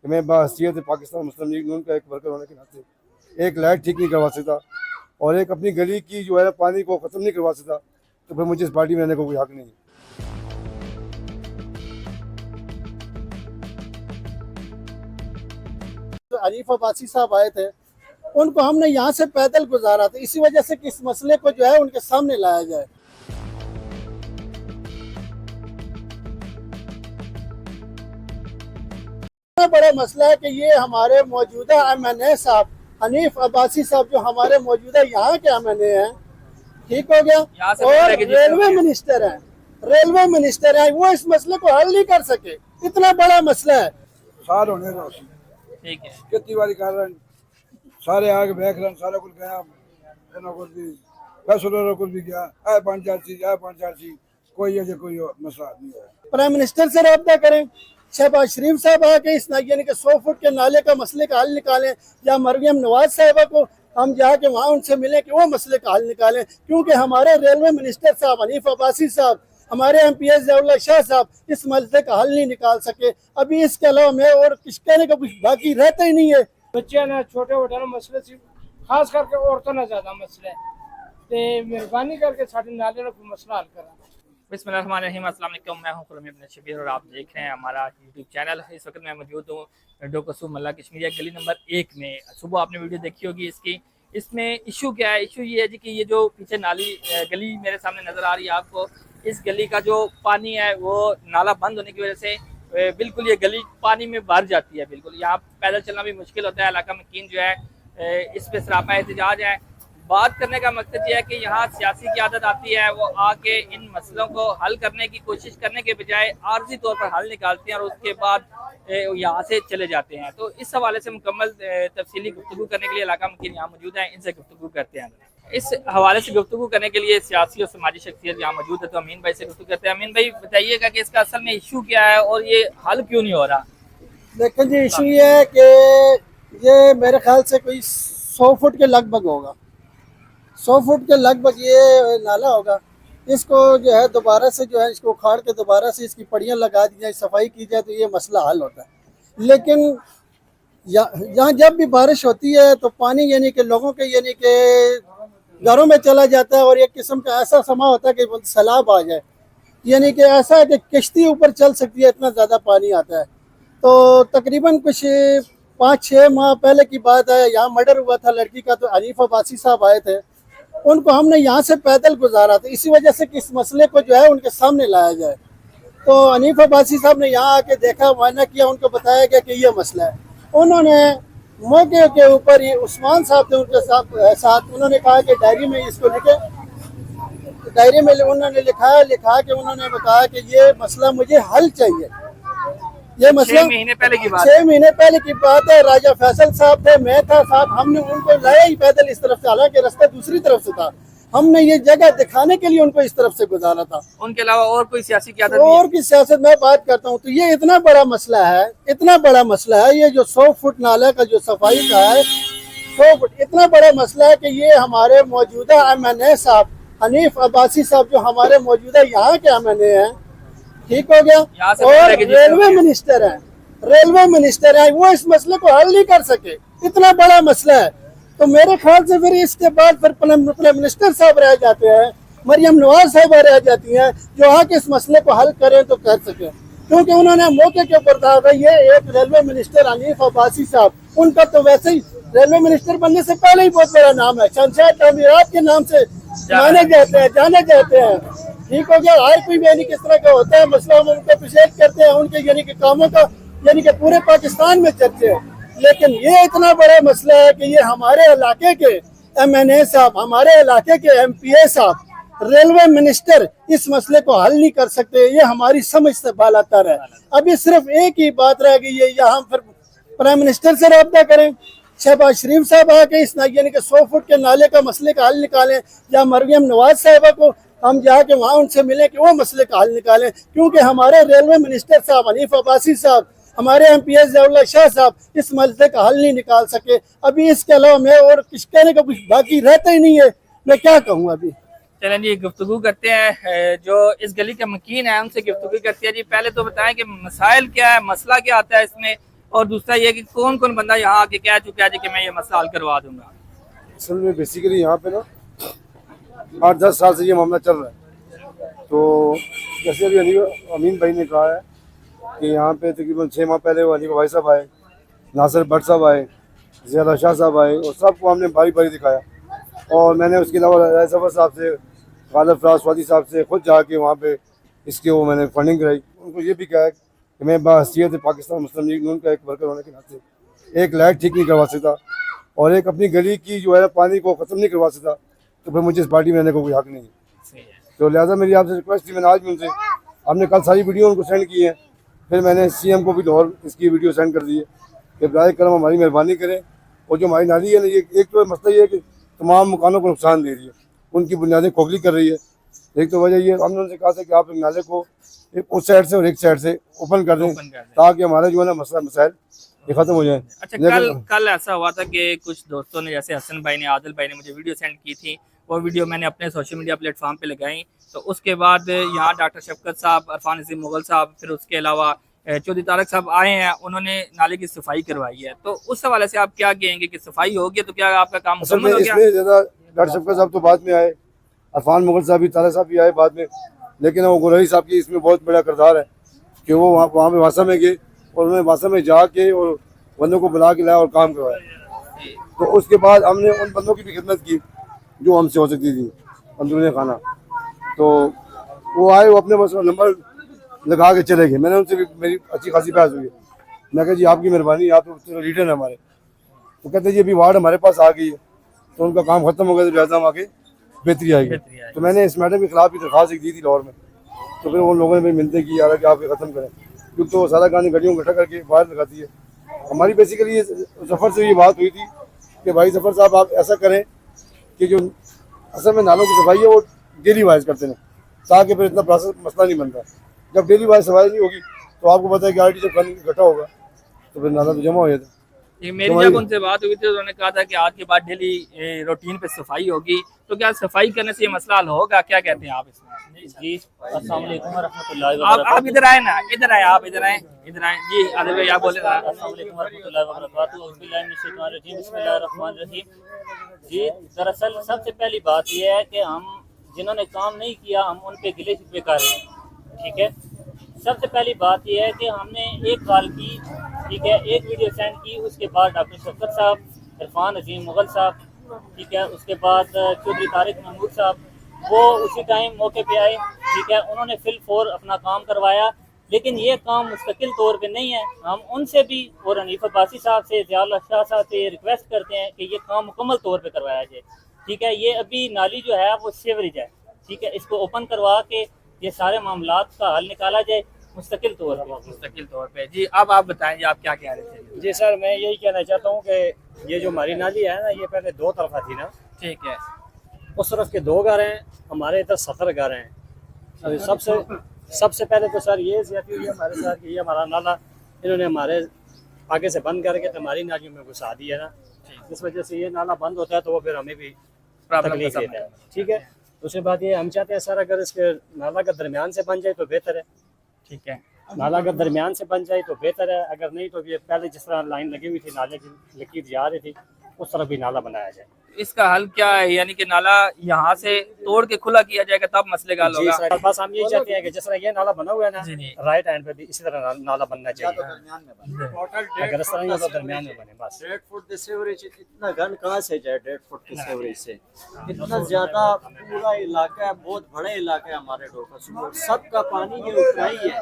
کہ میں بحیثیت پاکستان مسلم لیگ نون کا ایک ورکر ہونے کے ناطے ایک لائٹ ٹھیک نہیں کروا سکتا اور ایک اپنی گلی کی جو ہے پانی کو ختم نہیں کروا سکتا تو پھر مجھے اس پارٹی میں رہنے کو کوئی حق نہیں ہے۔ حنیف عباسی صاحب آئے تھے، ان کو ہم نے یہاں سے پیدل گزارا تھا، اسی وجہ سے کہ اس مسئلے کو جو ہے ان کے سامنے لایا جائے۔ اتنا بڑا مسئلہ ہے کہ یہ ہمارے موجودہ ایم این اے صاحب حنیف عباسی صاحب جو ہمارے موجودہ یہاں کے ایم این اے ہیں، ٹھیک ہو گیا، اور ریلوے منسٹر ہیں، وہ اس مسئلے کو حل نہیں کر سکے۔ اتنا بڑا مسئلہ ہے۔ سال ہونے کا ٹھیک ہے کتنی باری کر رہے ہیں سارے آگے بیٹھ رہے ہیں سارا کچھ گیا فیصلوں کو بھی گیا اے پانچ چار چیز کوئی ہے کوئی مسئلہ نہیں ہے۔ پرائم منسٹر سے رابطہ کریں، شہباز شریف صاحب آ کے اس یعنی کہ 100 فٹ کے نالے کا مسئلے کا حل نکالیں، یا مریم نواز صاحبہ کو ہم جا کے وہاں ان سے ملیں کہ وہ مسئلے کا حل نکالیں، کیونکہ ہمارے ریلوے منسٹر صاحب حنیف عباسی صاحب، ہمارے ایم پی ایس ضیاء اللہ شاہ صاحب اس مسئلے کا حل نہیں نکال سکے۔ ابھی اس کے علاوہ میں اور کچھ کہنے کا کچھ باقی رہتا ہی نہیں ہے۔ بچے نا چھوٹے موٹے نا مسئلے سے خاص کر کے عورتوں نا زیادہ مسئلے تے مہربانی کر کے سارے نالے کو مسئلہ حل کرا۔ بسم اللہ الرحمن الرحیم، السلام علیکم، میں ہوں خرمی ابن شبیر اور آپ دیکھ رہے ہیں ہمارا یوٹیوب چینل۔ اس وقت میں موجود ہوں ڈوکسو ملا کشمیریہ گلی نمبر 1 میں۔ صبح آپ نے ویڈیو دیکھی ہوگی اس میں ایشو کیا ہے؟ ایشو یہ ہے جی کہ یہ جو پیچھے نالی گلی میرے سامنے نظر آ رہی ہے آپ کو، اس گلی کا جو پانی ہے وہ نالا بند ہونے کی وجہ سے بالکل یہ گلی پانی میں بھر جاتی ہے۔ بالکل یہاں پیدل چلنا بھی مشکل ہوتا ہے۔ علاقہ مکین جو ہے اس پہ سراپا احتجاج ہے۔ بات کرنے کا مقصد یہ ہے کہ یہاں سیاسی قیادت آتی ہے، وہ آ کے ان مسئلوں کو حل کرنے کی کوشش کرنے کے بجائے عارضی طور پر حل نکالتے ہیں اور اس کے بعد یہاں سے چلے جاتے ہیں۔ تو اس حوالے سے مکمل تفصیلی گفتگو کرنے کے لیے علاقہ مکین یہاں موجود ہیں، ان سے گفتگو کرتے ہیں۔ اس حوالے سے گفتگو کرنے کے لیے سیاسی اور سماجی شخصیت یہاں موجود ہے، تو امین بھائی سے گفتگو کرتے ہیں۔ امین بھائی بتائیے گا کہ اس کا اصل میں ایشو کیا ہے اور یہ حل کیوں نہیں ہو رہا؟ دیکھیں جی، ایشو یہ ہے کہ یہ میرے خیال سے کوئی 100 فٹ کے لگ بھگ ہوگا، 100 فٹ کے لگ بھگ یہ نالا ہوگا۔ اس کو جو ہے دوبارہ سے جو ہے اس کو اکھاڑ کے دوبارہ سے اس کی پڑیاں لگا دی جائیں، صفائی کی جائے تو یہ مسئلہ حل ہوتا ہے۔ لیکن یہاں جب بھی بارش ہوتی ہے تو پانی یعنی کہ لوگوں کے یعنی کہ گھروں میں چلا جاتا ہے، اور ایک قسم کا ایسا سما ہوتا ہے کہ سیلاب آ جائے، یعنی کہ ایسا ہے کہ کشتی اوپر چل سکتی ہے، اتنا زیادہ پانی آتا ہے۔ تو تقریباً کچھ 5-6 ماہ پہلے کی بات ہے، یہاں مرڈر ہوا تھا لڑکی کا، تو حنیف عباسی صاحب آئے تھے، ان کو ہم نے یہاں سے پیدل گزارا تھا، اسی وجہ سے کہ اس مسئلے کو جو ہے ان کے سامنے لایا جائے۔ تو حنیف عباسی صاحب نے یہاں آ کے دیکھا، معائنہ کیا، ان کو بتایا گیا کہ یہ مسئلہ ہے۔ انہوں نے موقع کے اوپر ہی عثمان صاحب تھے ان کے ساتھ، انہوں نے کہا کہ ڈائری میں اس کو لکھے، ڈائری میں انہوں نے لکھا کہ انہوں نے بتایا کہ یہ مسئلہ مجھے حل چاہیے۔ یہ مسئلہ 6 مہینے پہلے کی بات 6 مہینے پہلے کی بات ہے۔ راجہ فیصل صاحب تھے، میں تھا صاحب، ہم نے ان کو لایا ہی پیدل اس طرف سے، حالانکہ راستہ دوسری طرف سے تھا، ہم نے یہ جگہ دکھانے کے لیے ان کو اس طرف سے گزارا تھا۔ ان کے علاوہ اور کوئی سیاسی قیادت نہیں اور کی سیاست میں بات کرتا ہوں تو یہ اتنا بڑا مسئلہ ہے، اتنا بڑا مسئلہ ہے، یہ جو 100 فٹ نالے کا جو صفائی کا ہے، 100 فٹ اتنا بڑا مسئلہ ہے کہ یہ ہمارے موجودہ ایم این اے صاحب حنیف عباسی صاحب جو ہمارے موجودہ یہاں کے ایم این اے ہیں، ٹھیک ہو گیا، اور ریلوے منسٹر ہیں، وہ اس مسئلے کو حل نہیں کر سکے۔ اتنا بڑا مسئلہ ہے، تو میرے خیال سے پھر اس کے بعد پھر پرائم منسٹر صاحب رہ جاتے ہیں، مریم نواز صاحبہ رہ جاتی ہیں، جو آ کے اس مسئلے کو حل کریں تو کر سکیں، کیونکہ انہوں نے موقع کے اوپر کہا تھا یہ ایک ریلوے منسٹر حنیف عباسی صاحب، ان کا تو ویسے ہی ریلوے منسٹر بننے سے پہلے ہی بہت بڑا نام ہے، شہنشاہ تعمیرات کے نام سے جانے جاتے ہیں، ٹھیک ہو گیا۔ ہر کوئی یعنی کس طرح کا ہوتا ہے مسئلہ، ہم ان کو اپریشیٹ کرتے ہیں، ان کے یعنی کہ کاموں کا یعنی کہ پورے پاکستان میں چرچے ہیں، لیکن یہ اتنا بڑا مسئلہ ہے کہ یہ ہمارے علاقے کے ایم این اے صاحب، ہمارے علاقے کے ایم پی اے صاحب، ریلوے منسٹر اس مسئلے کو حل نہیں کر سکتے، یہ ہماری سمجھ سے بالاتر ہے۔ ابھی صرف ایک ہی بات رہ گئی ہے، یہاں پر پرائم منسٹر سے رابطہ کریں، شہباز شریف صاحب آ کے اس یعنی کہ 100 فٹ کے نالے کا مسئلے کا حل نکالیں، یا مریم نواز صاحبہ کو ہم جا کے وہاں ان سے ملیں کہ وہ مسئلے کا حل نکالیں، کیونکہ ہمارے ریلوے منسٹر صاحب حنیف عباسی صاحب، ہمارے ایم پی ایس ضیاء اللہ شاہ صاحب اس مسئلے کا حل نہیں نکال سکے۔ ابھی اس کے علاوہ میں اور کچھ کہنے کا کچھ باقی رہتا ہی نہیں ہے، میں کیا کہوں ابھی۔ چلیں جی گفتگو کرتے ہیں، جو اس گلی کے مکین ہیں ان سے گفتگو کرتے ہیں۔ جی پہلے تو بتائیں کہ مسائل کیا ہے، مسئلہ کیا آتا ہے اس میں، اور دوسرا یہ کہ کون کون بندہ یہاں آ کے کہہ چکا ہے کہ میں یہ مسئلہ حل کروا دوں گا؟ اصل میں بیسیکلی یہاں پہ نا 8-10 سال سے یہ معاملہ چل رہا ہے. تو جیسے ابھی امین بھائی نے کہا ہے کہ یہاں پہ تقریباً 6 ماہ پہلے وہ علی بھائی صاحب آئے, ناصر بٹ صاحب آئے, زیادہ شاہ صاحب آئے, اور سب کو ہم نے باری باری دکھایا. اور میں نے اس کے علاوہ رائے ظفر صاحب سے, غالب فراز وادی صاحب سے خود جا کے وہاں پہ اس کے وہ میں نے فنڈنگ کرائی. ان کو یہ بھی کہا ہے کہ میں بحیثیت پاکستان مسلم لیگ نون کا ایک ورکر ہونے کے ناطے ایک لائٹ ٹھیک نہیں کروا سکتا اور ایک اپنی گلی کی جو ہے پانی کو ختم نہیں کروا سکتا, تو پھر مجھے اس پارٹی میں رہنے کو کوئی حق نہیں ہے. تو لہٰذا میری آپ سے ریکویسٹ تھی, میں نے آج بھی ان سے, ہم نے کل ساری ویڈیو ان کو سینڈ کی ہیں, پھر میں نے سی ایم کو بھی لاہور اس کی ویڈیو سینڈ کر دی ہے کہ برائے کرم ہماری مہربانی کریں. اور جو ہماری نالی ہے نا, یہ ایک تو مسئلہ یہ ہے کہ تمام مکانوں کو نقصان دے رہی ہے, ان کی بنیادیں کھوکھلی کر رہی ہے. ایک تو وجہ یہ, ہم نے ان سے کہا تھا کہ آپ ایک نالے کو ایک اس سائڈ سے اور ایک سائڈ سے اوپن کر دیں تاکہ ہمارا جو ہے نا مسئلہ مسائل یہ ختم ہو جائیں. اچھا, کل ایسا ہوا تھا کہ کچھ دوستوں نے, جیسے حسن بھائی نے, عادل بھائی نے مجھے ویڈیو سینڈ کی تھی, وہ ویڈیو میں نے اپنے سوشل میڈیا پلیٹ فارم پہ لگائی. تو اس کے بعد یہاں ڈاکٹر شفقت صاحب, عرفان عظیم مغل صاحب, پھر اس کے علاوہ چودھری طارق صاحب آئے ہیں, انہوں نے نالے کی صفائی کروائی ہے. تو اس حوالے سے آپ کیا کہیں گے کہ صفائی ہوگی تو کیا آپ کا کام اصل مکمل میں ہو اس گیا؟ میں زیادہ ڈاکٹر شفقت صاحب تو بعد میں آئے, عرفان مغل صاحب بھی, طارق صاحب بھی آئے بعد میں, لیکن وہ گولہری صاحب کی اس میں بہت بڑا کردار ہے کہ وہ وہاں پہ واسا میں گئے اور انہوں نے واسا میں جا کے اور بندوں کو بلا کے لایا اور کام کروایا. تو اس کے بعد ہم نے ان بندوں کی بھی خدمت کی جو ہم سے ہو سکتی تھی اندرون خانہ. تو وہ آئے, وہ اپنے بس نمبر لگا کے چلے گئے. میں نے ان سے بھی میری اچھی خاصی بحث ہوئی ہے. میں کہا جی آپ کی مہربانی, آپ لیڈر ہیں ہمارے. تو کہتے ہیں جی ابھی وارڈ ہمارے پاس آ گئی ہے تو ان کا کام ختم ہو گیا, تو لہٰذا ہم آگے بہتری آئے گی. تو میں نے اس میڈم کے خلاف بھی درخواست دی تھی لاہور میں. تو پھر ان لوگوں نے بھی ملتے کی یار کہ آپ یہ ختم کریں, کیونکہ وہ سارا گانے گاڑیوں کو اکٹھا کر کے باہر لگاتی ہے. ہماری بیسیکلی یہ ظفر سے یہ بات ہوئی تھی کہ بھائی ظفر صاحب آپ ایسا کریں کہ جو اصل میں نالوں کی صفائی ہے وہ ڈیلی وائز کرتے ہیں, تاکہ پھر اتنا پروسیس مسئلہ نہیں بنتا. جب ڈیلی وائز صفائی نہیں ہوگی تو آپ کو پتہ ہے کہ آر ٹی جب اکٹھا ہوگا تو پھر نالا تو جمع ہو جاتا ہے. میری جب ان سے بات ہوئی تھی انہوں نے کہا تھا کہ آج کے بعد ڈیلی روٹین پہ صفائی ہوگی. تو کیا صفائی کرنے سے یہ مسئلہ حل ہوگا؟ کیا کہتے ہیں آپ اس میں؟ جی السلام علیکم ورحمۃ اللہ وبرکاتہ. آپ ادھر آئے نا, ادھر آئے, آپ ادھر آئے, ادھر آئے. جی عادل بھائی آپ بولے نا. السلام علیکم ورحمۃ اللہ وبرکاتہ. اعوذ باللہ من الشیطان الرجیم, بسم اللہ الرحمن الرحیم. جی دراصل سب سے پہلی بات یہ ہے کہ ہم جنہوں نے کام نہیں کیا ہم ان پہ گلے شکوے کر رہے ہیں, ٹھیک ہے. سب سے پہلی بات یہ ہے کہ ہم نے ایک کال کی, ٹھیک ہے, ایک ویڈیو سینڈ کی, اس کے بعد ڈاکٹر شفقت صاحب, عرفان عظیم مغل صاحب, ٹھیک ہے, اس کے بعد چودھری طارق محمود صاحب, وہ اسی ٹائم موقع پہ آئے, ٹھیک ہے, انہوں نے فل فور اپنا کام کروایا. لیکن یہ کام مستقل طور پہ نہیں ہے. ہم ان سے بھی اور حنیف عباسی صاحب سے, ضیاء اللہ شاہ صاحب سے ریکویسٹ کرتے ہیں کہ یہ کام مکمل طور پہ کروایا جائے, ٹھیک ہے. یہ ابھی نالی جو ہے وہ سیوریج ہے, ٹھیک ہے, اس کو اوپن کروا کے یہ سارے معاملات کا حل نکالا جائے مستقل طور پہ. مستقل طور پہ. جی اب آپ بتائیں, جی آپ کیا کہہ رہے تھے؟ جی سر, میں یہی کہنا چاہتا ہوں کہ یہ جو ہماری نالی ہے نا, یہ پہلے 2 طرفہ تھی نا, ٹھیک ہے. اس طرف کے 2 گھر ہیں, ہمارے ادھر 70 گھر ہیں. سب سے پہلے تو سر یہ زیادتی ہوئی ہمارے ساتھ کہ یہ ہمارا نالا انہوں نے ہمارے آگے سے بند کر کے ہماری نالیوں میں گھسا دیا نا, اس وجہ سے یہ نالا بند ہوتا ہے تو وہ پھر ہمیں بھی تکلیف دیتا ہے, ٹھیک ہے. دوسری بات یہ ہم چاہتے ہیں سر اگر اس کے نالا کا درمیان سے بن جائے تو بہتر ہے, ٹھیک ہے. نالا اگر درمیان سے بن جائے تو بہتر ہے, اگر نہیں تو یہ پہلے جس طرح لائن لگی ہوئی تھی نالے کی لکیر جا رہی تھی اس طرف بھی نالا بنایا جائے. اس کا حل کیا ہے؟ یعنی کہ نالا یہاں سے توڑ کے کھلا کیا جائے گا تب مسئلے کا حل جی ہوگا؟ سر, بس ہم یہی چاہتے ہیں کہ جس طرح یہ نالا بنا ہوا ہے نا, جی جی. رائٹ ہینڈ پہ بھی اسی طرح نالا بننا چاہیے. اگر اس طرح یہ تو درمیان میں بنے بس. 1.5 فٹ کی سیوریج, اتنا گن کہاں سے جائے 1.5 فٹ کی سیوریج سے؟ اتنا زیادہ پورا علاقہ ہے, بہت بڑا علاقہ ہے ہمارے ڈوکا. سب کا پانی یہ اترائی ہے,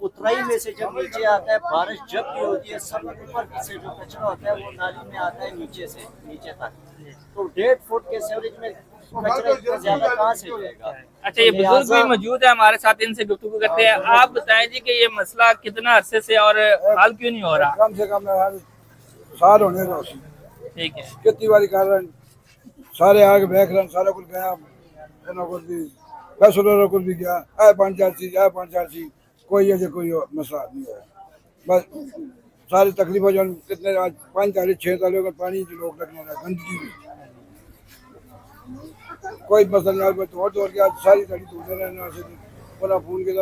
اترائی میں سے جب نیچے آتا ہے, بارش جب بھی ہوتی ہے, سب اوپر سے جو کچرا ہوتا ہے وہ نالی میں آتا ہے نیچے سے نیچے تک. تو 1.5 فٹ کے سیوریج میں کچرا اتنا زیادہ کہاں سے جائے گا؟ اچھا, یہ بزرگ بھی موجود ہے ہمارے ساتھ, ان سے گفتگو کرتے ہیں. آپ بتائیں جی کہ یہ مسئلہ کتنا عرصے سے اور حل کیوں نہیں ہو رہا؟ کم سے کم سال ہونے دو. ٹھیک ہے. کتنی باری کر رہے ہیں, سارے آگے بیٹھ رہے ہیں, سارا کچھ گیا, فیصلوں کو بھی گیا, آئے 5-4 چیز کوئی ہے جو کوئی مسئلہ نہیں ہے. بس ساری تکلیفیں جو کتنے 5 تاریخ 6 تاریخ پانی جو لوگ لگنے رہا, گندگی بھی کوئی مسئلہ نہیں. توڑ کے ساری تاریخ ٹوٹے رہنا, پورا فون کے نہ